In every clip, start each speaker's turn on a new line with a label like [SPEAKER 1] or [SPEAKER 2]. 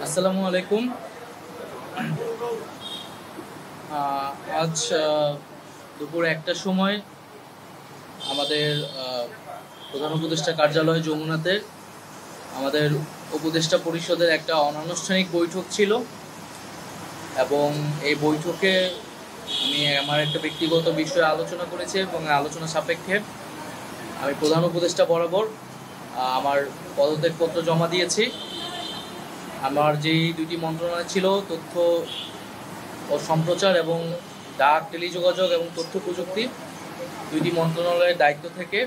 [SPEAKER 1] আসসালামু আলাইকুম। আজ দুপুর ১টার সময় আমাদের প্রধান উপদেষ্টা কার্যালয় যমুনাতে আমাদের উপদেষ্টা পরিষদের একটা অনানুষ্ঠানিক বৈঠক ছিল এবং এই বৈঠকে আমি আমার একটা ব্যক্তিগত বিষয়ে আলোচনা করেছি এবং আলোচনা সাপেক্ষে আমি প্রধান উপদেষ্টা বরাবর আমার পদত্যাগপত্র জমা দিয়েছি। আমার যেই দুটি মন্ত্রণালয় ছিল, তথ্য ও সম্প্রচার এবং ডাক, টেলিযোগাযোগ এবং তথ্য প্রযুক্তি, দুইটি মন্ত্রণালয়ের দায়িত্ব থেকে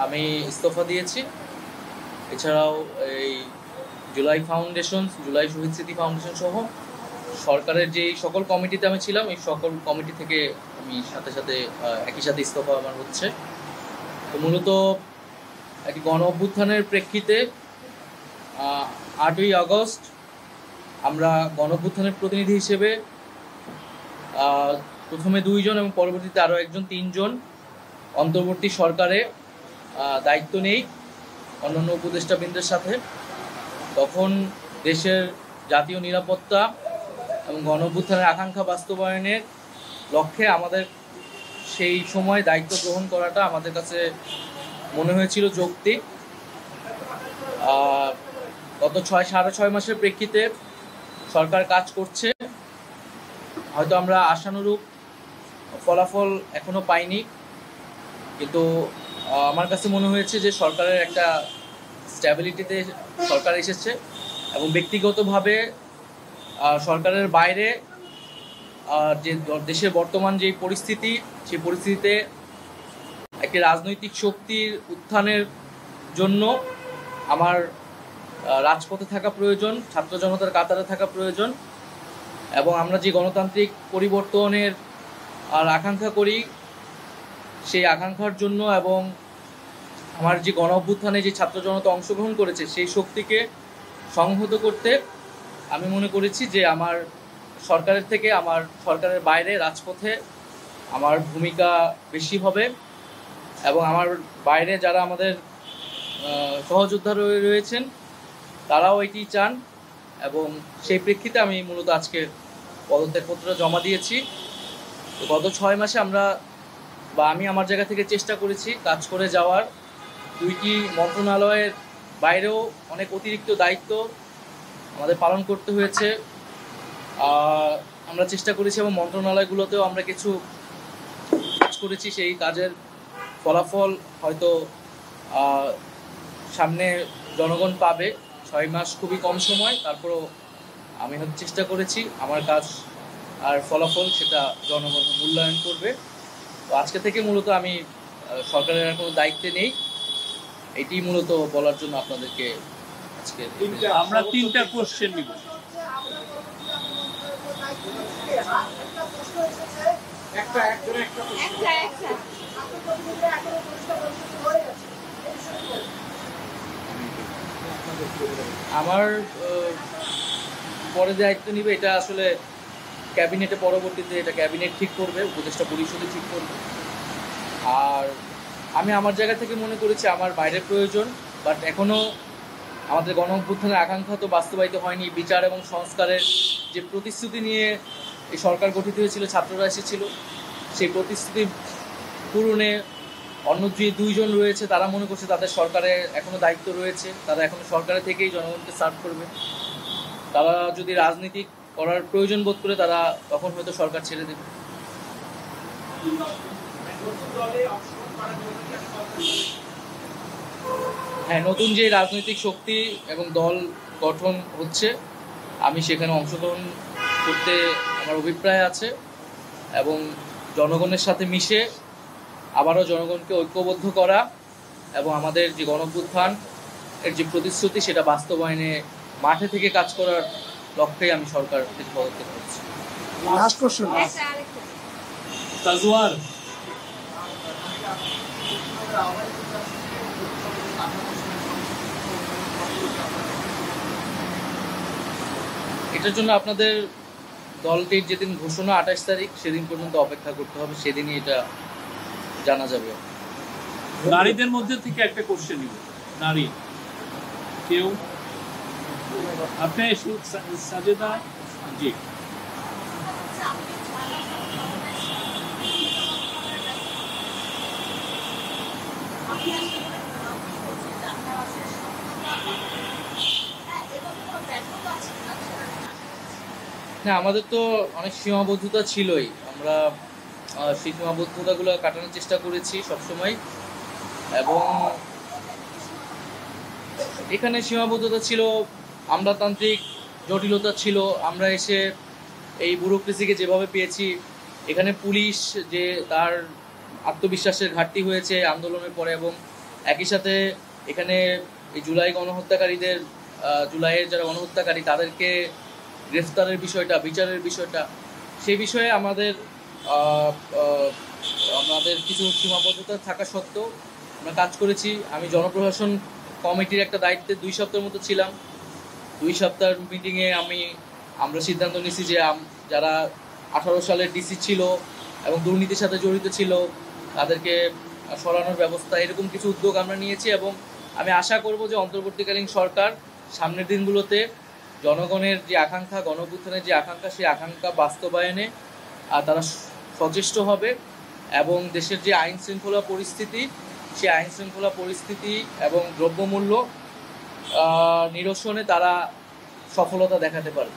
[SPEAKER 1] আমি ইস্তফা দিয়েছি। এছাড়াও এই জুলাই শহীদ স্মৃতি ফাউন্ডেশন সহ সরকারের যেই সকল কমিটিতে আমি ছিলাম, এই সকল কমিটি থেকে আমি সাথে সাথে একই সাথে ইস্তফা আমার হচ্ছে। তো মূলত একটি গণ অভ্যুত্থানের প্রেক্ষিতে ৮ই আগস্ট আমরা গণ অভ্যুত্থানের প্রতিনিধি হিসেবে প্রথমে ২ জন এবং পরবর্তীতে আরও একজন ৩ জন অন্তর্বর্তী সরকারে দায়িত্ব নেই অন্যান্য উপদেষ্টাবৃন্দের সাথে। তখন দেশের জাতীয় নিরাপত্তা এবং গণ অভ্যুত্থানের আকাঙ্ক্ষা বাস্তবায়নের লক্ষ্যে আমাদের সেই সময় দায়িত্ব গ্রহণ করাটা আমাদের কাছে মনে হয়েছিল যৌক্তিক। গত ৬.৫ মাসের প্রেক্ষিতে সরকার কাজ করছে, হয়তো আমরা আশানুরূপ ফলাফল এখনো পাইনি, কিন্তু আমার কাছে মনে হয়েছে যে সরকারের একটা স্ট্যাবিলিটিতে সরকার এসেছে এবং ব্যক্তিগতভাবে সরকারের বাইরে যে দেশের বর্তমান যে পরিস্থিতি, সেই পরিস্থিতিতে একটি রাজনৈতিক শক্তির উত্থানের জন্য আমার রাজপথে থাকা প্রয়োজন, ছাত্র জনতার কাতারে থাকা প্রয়োজন এবং আমরা যে গণতান্ত্রিক পরিবর্তনের আকাঙ্ক্ষা করি, সেই আকাঙ্ক্ষার জন্য এবং আমার যে গণ অভ্যুত্থানে যে ছাত্র জনতা অংশগ্রহণ করেছে সেই শক্তিকে সংহত করতে আমি মনে করেছি যে আমার সরকারের থেকে আমার সরকারের বাইরে রাজপথে আমার ভূমিকা বেশি হবে এবং আমার বাইরে যারা আমাদের সহযোদ্ধা রয়েছেন তারাও এটি চান এবং সেই প্রেক্ষিতে আমি মূলত আজকে পদত্যাগপত্র জমা দিয়েছি। তো গত ৬ মাসে আমি আমার জায়গা থেকে চেষ্টা করেছি কাজ করে যাওয়ার। ২টি মন্ত্রণালয়ের বাইরেও অনেক অতিরিক্ত দায়িত্ব আমাদের পালন করতে হয়েছে। আমরা চেষ্টা করেছি এবং মন্ত্রণালয়গুলোতেও আমরা কিছু কাজ করেছি, সেই কাজের ফলাফল হয়তো সামনে জনগণ পাবে। ৬ মাস খুবই কম সময়, তারপরও আমি হয়তো চেষ্টা করেছি, আমার কাজ আর ফলাফল সেটা জনগণ মূল্যায়ন করবে। তো আজকে থেকে মূলত আমি সরকারের আর কোনো দায়িত্বে নেই, এটি মূলত বলার জন্য আপনাদেরকে আজকে
[SPEAKER 2] আমরা ৩টা কোশ্চেন নিব।
[SPEAKER 1] আমার পরে দায়িত্ব নিবে এটা আসলে ক্যাবিনেটে, পরবর্তীতে এটা ক্যাবিনেট ঠিক করবে, উপদেষ্টা পরিষদে ঠিক করবে। আর আমি আমার জায়গা থেকে মনে করেছি আমার বাইরের প্রয়োজন, বাট এখনও আমাদের গণ অভ্যুত্থানের আকাঙ্ক্ষা তো বাস্তবায়িত হয়নি। বিচার এবং সংস্কারের যে প্রতিশ্রুতি নিয়ে এই সরকার গঠিত হয়েছিল, ছাত্ররা এসেছিল, সেই প্রতিশ্রুতি পূরণে অন্য যে ২ জন রয়েছে তারা মনে করছে তাদের সরকারে এখনও দায়িত্ব রয়েছে, তারা এখনও সরকারে থেকেই জনগণকে সার্ভ করবে। তারা যদি রাজনীতি করার প্রয়োজন বোধ করে তারা তখন হয়তো সরকার ছেড়ে দেবে। হ্যাঁ, নতুন যে রাজনৈতিক শক্তি এবং দল গঠন হচ্ছে, আমি সেখানে অংশগ্রহণ করতে আমার অভিপ্রায় আছে এবং জনগণের সাথে মিশে আবারও জনগণকে ঐক্যবদ্ধ করা এবং আমাদের যে গণ অভ্যুত্থান এর যে প্রতিশ্রুতি সেটা বাস্তবায়নে মাঠে থেকে কাজ করার লক্ষ্যেই আমি সরকার থেকে পদত্যাগ করছি।
[SPEAKER 3] লাস্ট কোশ্চেন
[SPEAKER 2] তাজওয়ার,
[SPEAKER 1] এটার জন্য আপনাদের দলটির যেদিন ঘোষণা ২৮ তারিখ, সেদিন পর্যন্ত অপেক্ষা করতে হবে, সেদিনই এটা জানা যাবে।
[SPEAKER 2] নারীদের মধ্যে থেকে একটা কোশ্চেন নিব। নারী কেউ আপনি সাজেদা জি
[SPEAKER 1] না, আমাদের তো অনেক সীমাবদ্ধতা ছিলই। আমরা সেই সীমাবদ্ধতাগুলো কাটানোর চেষ্টা করেছি সবসময়। এবং এখানে সীমাবদ্ধতা ছিল, আমলাতান্ত্রিক জটিলতা ছিল। আমরা এসে এই ব্যুরোক্রেসিকে যেভাবে পেয়েছি, এখানে পুলিশ যে তার আত্মবিশ্বাসের ঘাটতি হয়েছে আন্দোলনের পরে, এবং একই সাথে এখানে এই জুলাই গণহত্যাকারীদের, জুলাইয়ের যারা গণহত্যাকারী তাদেরকে গ্রেফতারের বিষয়টা, বিচারের বিষয়টা, সেই বিষয়ে আমাদের আহ, আহ, আমাদের কিছু সীমাবদ্ধতা থাকা সত্ত্বেও আমরা কাজ করেছি। আমি জনপ্রশাসন কমিটির একটা দায়িত্বে 2 সপ্তাহের মতো ছিলাম। 2 সপ্তাহের মিটিংয়ে আমরা সিদ্ধান্ত নিয়েছি যে যারা 18 সালের ডিসি ছিল এবং দুর্নীতির সাথে জড়িত ছিল তাদেরকে সরানোর ব্যবস্থা, এরকম কিছু উদ্যোগ আমরা নিয়েছি। এবং আমি আশা করব যে অন্তর্বর্তীকালীন সরকার সামনের দিনগুলোতে জনগণের যে আকাঙ্ক্ষা, গণঅভ্যুত্থানের যে আকাঙ্ক্ষা, সেই আকাঙ্ক্ষা বাস্তবায়নে তারা সচেষ্ট হবে এবং দেশের যে আইন শৃঙ্খলা পরিস্থিতি, সেই আইন শৃঙ্খলা পরিস্থিতি এবং দ্রব্যমূল্য নিরসনে তারা সফলতা দেখাতে পারবে।